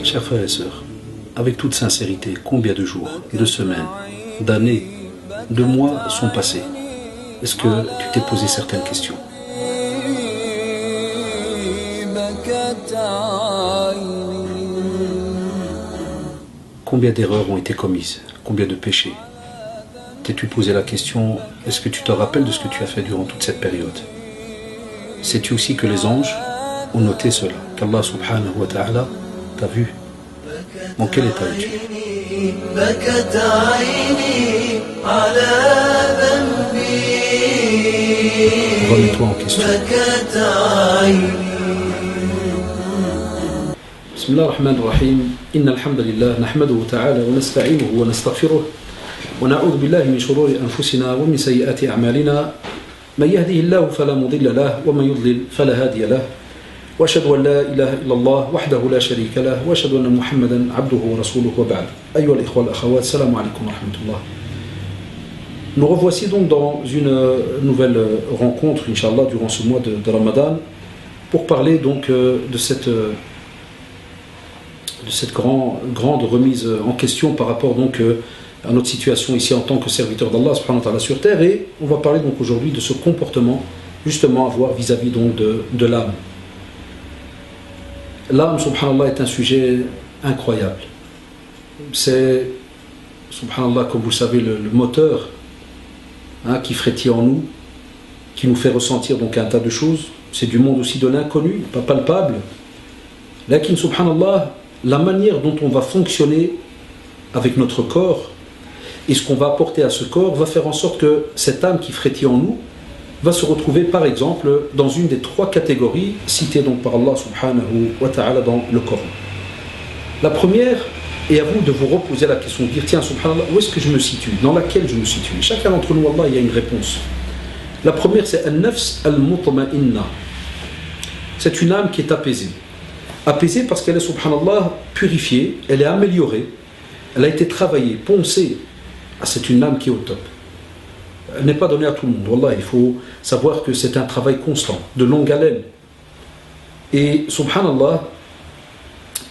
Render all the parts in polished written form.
Chers frères et sœurs, avec toute sincérité, combien de jours, de semaines, d'années, de mois sont passés? Est-ce que tu t'es posé certaines questions? Combien d'erreurs ont été commises? Combien de péchés? T'es-tu posé la question, est-ce que tu te rappelles de ce que tu as fait durant toute cette période? Sais-tu aussi que les anges ont noté cela, qu'Allah subhanahu wa ta'ala t'a vu? Dans quel état es-tu? Remets-toi en question. Bismillah ar-Rahman ar-Rahim. Inna alhamdulillah, nahmaduhu ta'ala wa nasta'inuhu wa nastaghfiruh. Wa na'udhu billahi min shururi anfusina wa min sayyiati a'malina. من يهده الله فلا مضل له ومن يضلل فلا هادي له وأشهد أن لا إله إلا الله وحده لا شريك له وأشهد أن محمدا عبده ورسوله وبعد أيها الإخوة والأخوات السلام عليكم ورحمة الله. Nous revoici donc dans une nouvelle rencontre, Inch'Allah, durant ce mois de Ramadan, pour parler donc de cette grande remise en question par rapport donc à notre situation ici en tant que serviteur d'Allah subhanahu wa ta'ala sur terre, et on va parler donc aujourd'hui de ce comportement justement à avoir vis-à-vis donc de l'âme. L'âme, subhanallah, est un sujet incroyable. C'est, subhanallah, comme vous savez, le moteur qui frétille en nous, qui nous fait ressentir donc un tas de choses. C'est du monde aussi de l'inconnu, pas palpable. Lakin, subhanallah, la manière dont on va fonctionner avec notre corps et ce qu'on va apporter à ce corps va faire en sorte que cette âme qui frétille en nous va se retrouver par exemple dans une des trois catégories citées donc par Allah subhanahu wa ta'ala dans le Coran. La première est à vous de vous reposer la question, de dire tiens subhanallah, où est-ce que je me situe? Dans laquelle je me situe? Chacun d'entre nous, Allah, il y a une réponse. La première, c'est An-Nafs al-Mutma'inna. C'est une âme qui est apaisée. Apaisée parce qu'elle est subhanallah purifiée, elle est améliorée, elle a été travaillée, poncée. C'est une âme qui est au top. Elle n'est pas donnée à tout le monde. Wallah, il faut savoir que c'est un travail constant, de longue haleine. Et subhanallah,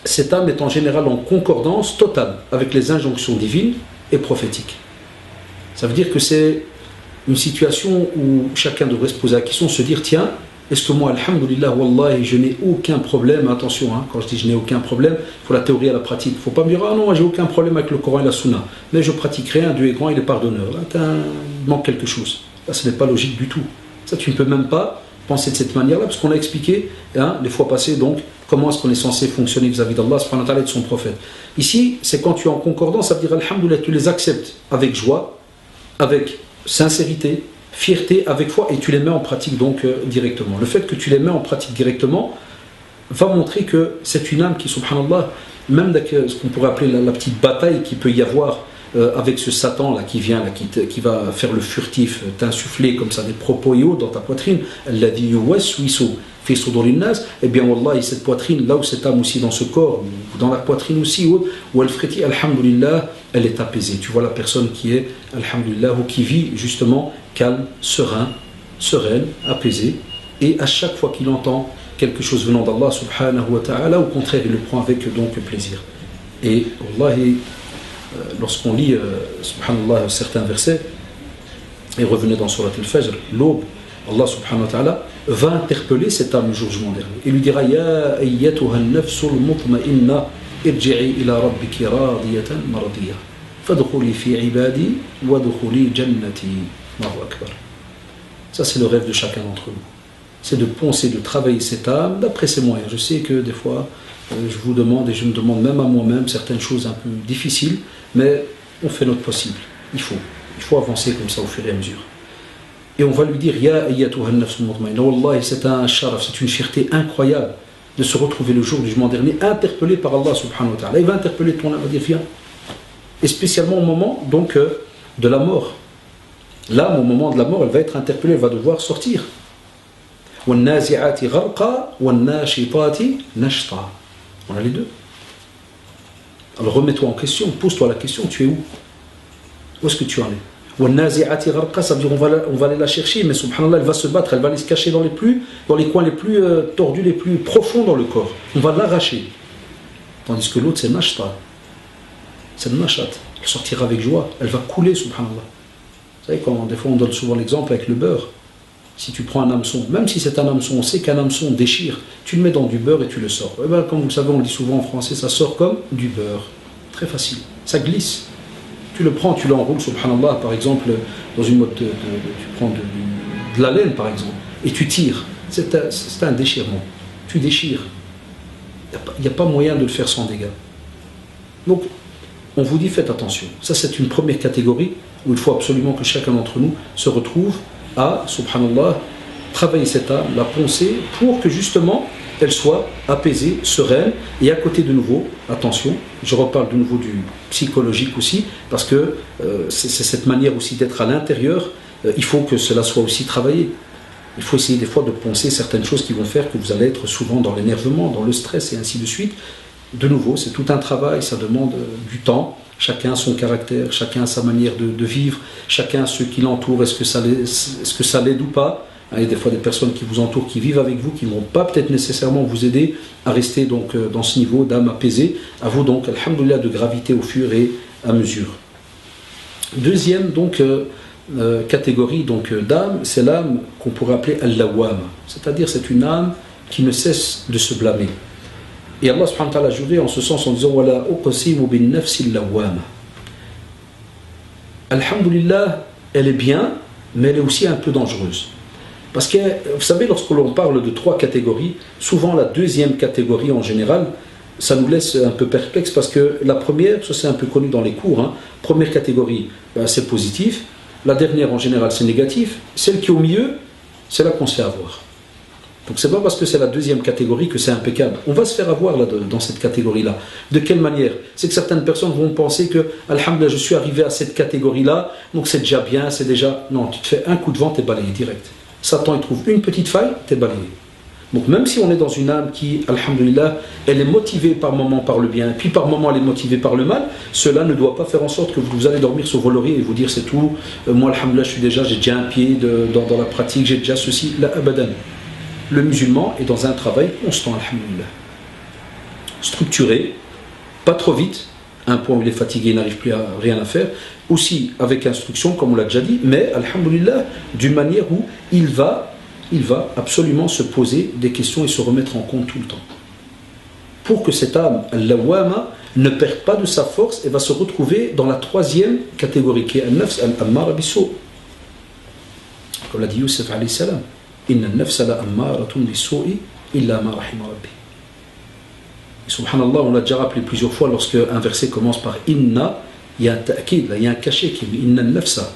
cette âme est en général en concordance totale avec les injonctions divines et prophétiques. Ça veut dire que c'est une situation où chacun devrait se poser la question, se dire tiens, est-ce que moi, alhamdulillah, wallah, je n'ai aucun problème, attention, quand je dis je n'ai aucun problème, il faut la théorie à la pratique. Il ne faut pas me dire, ah non, j'ai aucun problème avec le Coran et la Sunna, mais je pratique rien, Dieu est grand, il est pardonneur. Là, il manque quelque chose. Là, ce n'est pas logique du tout. Ça, tu ne peux même pas penser de cette manière-là, parce qu'on a expliqué, les fois passées, donc, comment est-ce qu'on est censé fonctionner vis-à-vis d'Allah, subhanahu wa ta'ala, et de son prophète. Ici, c'est quand tu es en concordance, ça veut dire, alhamdulillah, tu les acceptes avec joie, avec sincérité, fierté, avec foi, et tu les mets en pratique donc directement. Le fait que tu les mets en pratique directement va montrer que c'est une âme qui, subhanallah, même ce qu'on pourrait appeler la petite bataille qu'il peut y avoir avec ce Satan là qui vient, là, qui va faire le furtif, t'insuffler comme ça des propos et autres dans ta poitrine, elle dit fait nas, et bien wallah, cette poitrine, là où cette âme aussi dans ce corps, dans la poitrine aussi, où elle frétille, alhamdulillah, elle est apaisée. Tu vois la personne qui est, alhamdulillah, ou qui vit justement calme, sereine, apaisée, et à chaque fois qu'il entend quelque chose venant d'Allah subhanahu wa ta'ala, au contraire, il le prend avec donc plaisir. Et wallahi, lorsqu'on lit, subhanallah, certains versets, et revenez dans Surat al-Fajr, l'aube, Allah subhanahu wa ta'ala va interpeller cette âme le jour du jugement dernier. Il lui dira Ya ayyatuha an-nafsul mutma'inna irji'i ila rabbiki radiyatan maradiyah fadkhuli fi ibadi wadkhuli jannati. Allahu akbar. Ça, c'est le rêve de chacun d'entre nous. C'est de poncer, de travailler cette âme d'après ses moyens. Je sais que des fois, je vous demande et je me demande même à moi-même certaines choses un peu difficiles, mais on fait notre possible. Il faut avancer comme ça au fur et à mesure. Et on va lui dire Ya ayyatuha an-nafsul mutma'inna. Wallahi, c'est un sharaf, c'est une fierté incroyable de se retrouver le jour du jugement dernier interpellé par Allah subhanahu wa ta'ala. Il va interpeller ton âme, va dire viens. Et spécialement au moment donc de la mort. L'âme, au moment de la mort, elle va être interpellée, elle va devoir sortir. وَالنَّازِعَاتِ غَرْقًا وَالنَّاشِطَاتِ نَشْطًا. On a les deux. Alors remets-toi en question, pose-toi la question, tu es où? Où est-ce que tu en es? وَالنَّازِعَاتِ غَرْقًا, ça veut dire on va aller la chercher, mais subhanallah, elle va se battre, elle va aller se cacher dans les coins les plus tordus, les plus profonds dans le corps. On va l'arracher. Tandis que l'autre, c'est nashta. C'est le nashat. Elle sortira avec joie, elle va couler, subhanallah. Vous savez, des fois on donne souvent l'exemple avec le beurre. Si tu prends un hameçon, même si c'est un hameçon, on sait qu'un hameçon déchire, tu le mets dans du beurre et tu le sors. Et bien, comme vous le savez, on le dit souvent en français, ça sort comme du beurre. Très facile. Ça glisse. Tu le prends, tu l'enroules, subhanallah, par exemple, dans une mode tu prends de la laine, par exemple, et tu tires. C'est un déchirement. Tu déchires. Il n'y a pas moyen de le faire sans dégâts. Donc, on vous dit, faites attention. Ça, c'est une première catégorie où il faut absolument que chacun d'entre nous se retrouve à, subhanallah, travailler cette âme, la poncer, pour que justement, elle soit apaisée, sereine, et à côté de nouveau, attention, je reparle de nouveau du psychologique aussi, parce que c'est cette manière aussi d'être à l'intérieur, il faut que cela soit aussi travaillé. Il faut essayer des fois de poncer certaines choses qui vont faire que vous allez être souvent dans l'énervement, dans le stress et ainsi de suite. De nouveau, c'est tout un travail, ça demande du temps, chacun a son caractère, chacun a sa manière de vivre, chacun a ceux qui l'entourent, est-ce que ça l'aide ou pas. Il y a des fois des personnes qui vous entourent, qui vivent avec vous, qui ne vont pas peut-être nécessairement vous aider à rester donc dans ce niveau d'âme apaisée. À vous donc, alhamdoulilah, de graviter au fur et à mesure. Deuxième donc catégorie donc d'âme, c'est l'âme qu'on pourrait appeler al-lawwam, c'est-à-dire c'est une âme qui ne cesse de se blâmer. Et Allah subhanahu wa ta'ala a juré en ce sens en disant wala uqsimu bin nafsi al-lawwama. Alhamdulillah, elle est bien, mais elle est aussi un peu dangereuse. Parce que, vous savez, lorsque l'on parle de trois catégories, souvent la deuxième catégorie en général, ça nous laisse un peu perplexe parce que la première, ça c'est un peu connu dans les cours, hein, première catégorie, ben, c'est positif, la dernière en général c'est négatif, celle qui est au milieu, c'est là qu'on se fait avoir. Donc c'est pas parce que c'est la deuxième catégorie que c'est impeccable. On va se faire avoir là, dans cette catégorie-là. De quelle manière? C'est que certaines personnes vont penser que, alhamdoulilah, je suis arrivé à cette catégorie-là, donc c'est déjà bien, c'est déjà... Non, tu te fais un coup de vent, t'es balayé direct. Satan, il trouve une petite faille, t'es balayé. Donc même si on est dans une âme qui, alhamdoulilah, elle est motivée par moment par le bien, puis par moment elle est motivée par le mal, cela ne doit pas faire en sorte que vous allez dormir sur vos lauriers et vous dire c'est tout, moi alhamdoulilah j'ai déjà un pied dans la pratique, j'ai déjà ceci, la abadan. Le musulman est dans un travail constant, alhamdoulilah. Structuré, pas trop vite, un point où il est fatigué, il n'arrive plus à rien à faire, aussi avec instruction, comme on l'a déjà dit, mais, alhamdoulilah, d'une manière où il va absolument se poser des questions et se remettre en compte tout le temps. Pour que cette âme, al-lawwama, ne perde pas de sa force et va se retrouver dans la troisième catégorie, qui est al-nafs al-ammara bis-su'. Comme l'a dit Youssef alayhi salam. Inna al-nafsa la ammaratun bis-su'i illa ma rahima rabbi. Et subhanallah, on l'a déjà rappelé plusieurs fois lorsque un verset commence par inna, il y a un ta'kid, il y a un cachet qui dit inna al-nafsa.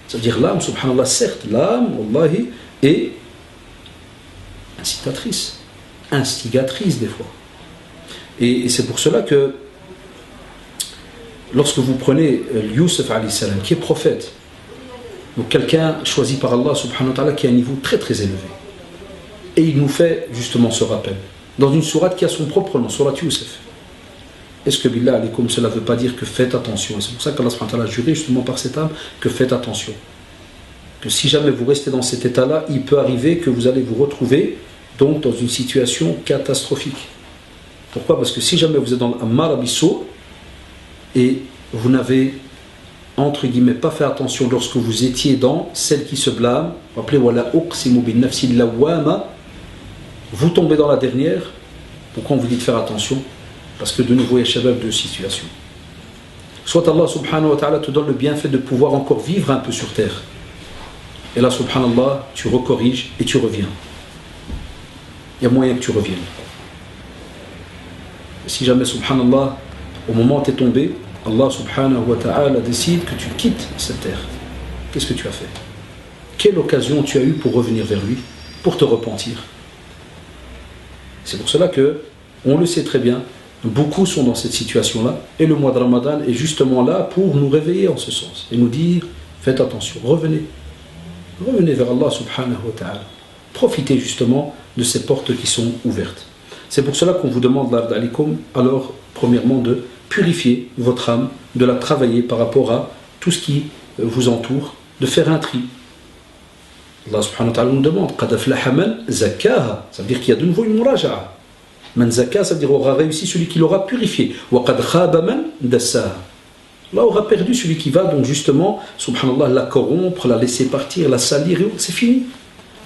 C'est-à-dire l'âme, subhanallah, certes, l'âme, wallahi, est incitatrice, instigatrice des fois. Et c'est pour cela que lorsque vous prenez Youssef alayhi salam, qui est prophète, donc quelqu'un choisi par Allah subhanahu wa ta'ala qui a un niveau très très élevé, et il nous fait justement ce rappel dans une sourate qui a son propre nom, sourate Youssef. Est-ce que billah alaykoum, cela ne veut pas dire que faites attention? Et c'est pour ça qu'Allah subhanahu wa ta'ala a juré justement par cette âme que faites attention, que si jamais vous restez dans cet état-là, il peut arriver que vous allez vous retrouver donc dans une situation catastrophique. Pourquoi? Parce que si jamais vous êtes dans l'Ammara bis-su' et vous n'avez entre guillemets pas fait attention lorsque vous étiez dans celle qui se blâme, rappelez wala uqsimu bin nafsi lawwama, vous tombez dans la dernière. Pourquoi on vous dit de faire attention? Parce que de nouveau il y a shabab de situations. Soit Allah subhanahu wa ta'ala te donne le bienfait de pouvoir encore vivre un peu sur terre, et là subhanallah tu recorriges et tu reviens. Il y a moyen que tu reviennes. Et si jamais subhanallah au moment où tu es tombé, Allah subhanahu wa ta'ala décide que tu quittes cette terre, qu'est-ce que tu as fait? Quelle occasion tu as eu pour revenir vers lui, pour te repentir? C'est pour cela que, on le sait très bien, beaucoup sont dans cette situation-là, et le mois de Ramadan est justement là pour nous réveiller en ce sens, et nous dire, faites attention, revenez vers Allah subhanahu wa ta'ala, profitez justement de ces portes qui sont ouvertes. C'est pour cela qu'on vous demande, alors, premièrement, de purifier votre âme, de la travailler par rapport à tout ce qui vous entourent, de faire un tri. Allah subhanahu wa ta'ala nous demande qad aflaha man zakkaha, ça veut dire qu'il y a de nouveau une muraja'a. Man zakka, ça veut dire aura réussi celui qui l'aura purifié. Wa qad khaba man dassaha. Là aura perdu celui qui va donc justement, subhanallah, la corrompre, la laisser partir, la salir, c'est fini.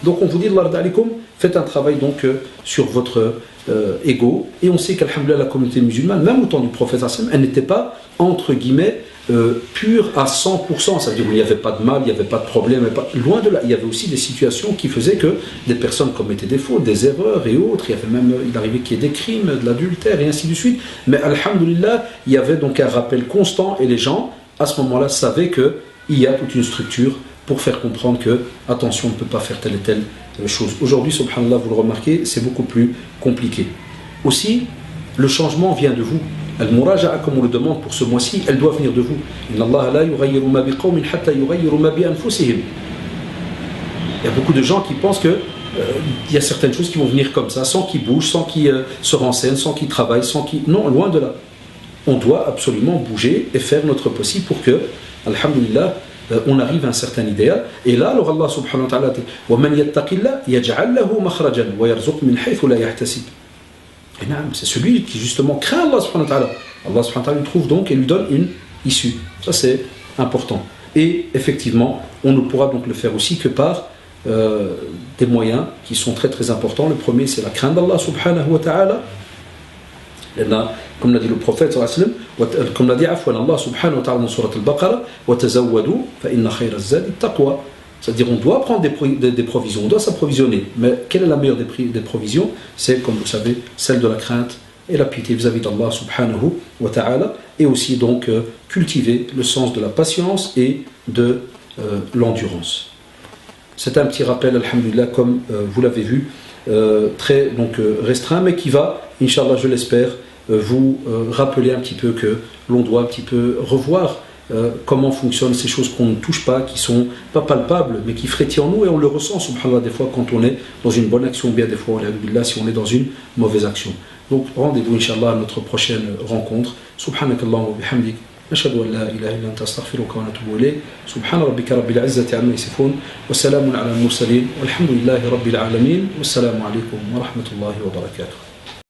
Donc on vous dit, faites un travail donc sur votre ego, et on sait qu'alhamdoulilah la communauté musulmane, même au temps du prophète, elle n'était pas entre guillemets pure à 100%, ça veut dire qu'il n'y avait pas de mal, il n'y avait pas de problème, loin de là, il y avait aussi des situations qui faisaient que des personnes commettaient des fautes, des erreurs et autres, il arrivait qu'il y ait des crimes, de l'adultère et ainsi de suite, mais alhamdoulilah, il y avait donc un rappel constant, et les gens à ce moment-là savaient qu'il y a toute une structure pour faire comprendre que, attention, on ne peut pas faire telle et telle chose. Aujourd'hui, subhanallah, vous le remarquez, c'est beaucoup plus compliqué. Aussi, le changement vient de vous. Al-Muraja'a, comme on le demande pour ce mois-ci, elle doit venir de vous. Inna Allah la yughayyiru ma biqawmin hatta yughayyiru ma bi anfusihim. Il y a beaucoup de gens qui pensent que il y a certaines choses qui vont venir comme ça, sans qu'ils bougent, sans qu'ils se renseignent, sans qu'ils travaillent, sans qu'ils... Non, loin de là. On doit absolument bouger et faire notre possible pour que, alhamdulillah, on arrive à un certain idéal. Et là, alors Allah subhanahu wa ta'ala dit وَمَنْ يَتَّقِ اللَّهَ يَجْعَلْ لَهُ مَخْرَجًا وَيَرْزُقْ مِنْ حَيْثُ لَا يَحْتَسِبُ. Et non, c'est celui qui justement craint Allah subhanahu wa ta'ala. Allah subhanahu wa ta'ala lui trouve donc et lui donne une issue. Ça c'est important. Et effectivement, on ne pourra donc le faire aussi que par des moyens qui sont très très importants. Le premier, c'est la crainte d'Allah subhanahu wa ta'ala. Comme l'a dit le prophète, comme l'a dit Allah subhanahu wa ta'ala dans Surat al-Baqarah, وَتَزَوَّدُوا فَإِنَّ خَيْرَ الزَّادِ التَّقْوَى. C'est-à-dire on doit prendre des provisions, on doit s'approvisionner. Mais quelle est la meilleure des provisions? C'est, comme vous savez, celle de la crainte et la piété vis-à-vis d'Allah subhanahu wa ta'ala. Et aussi donc cultiver le sens de la patience et de l'endurance. C'est un petit rappel, alhamdulillah, comme vous l'avez vu, très donc, restreint, mais qui va, Inch'Allah, je l'espère, vous rappeler un petit peu que l'on doit un petit peu revoir comment fonctionnent ces choses qu'on ne touche pas, qui sont pas palpables, mais qui frétillent en nous, et on le ressent, subhanallah, des fois quand on est dans une bonne action, bien des fois, alhamdulillah, si on est dans une mauvaise action. Donc rendez-vous, Inch'Allah, à notre prochaine rencontre. Subhanakallah wa bihamdik. نشهد أن لا إله إلا أنت أستغفرك ونتوب إليك سبحان ربك رب العزة عما يصفون وسلام على المرسلين والحمد لله رب العالمين والسلام عليكم ورحمة الله وبركاته.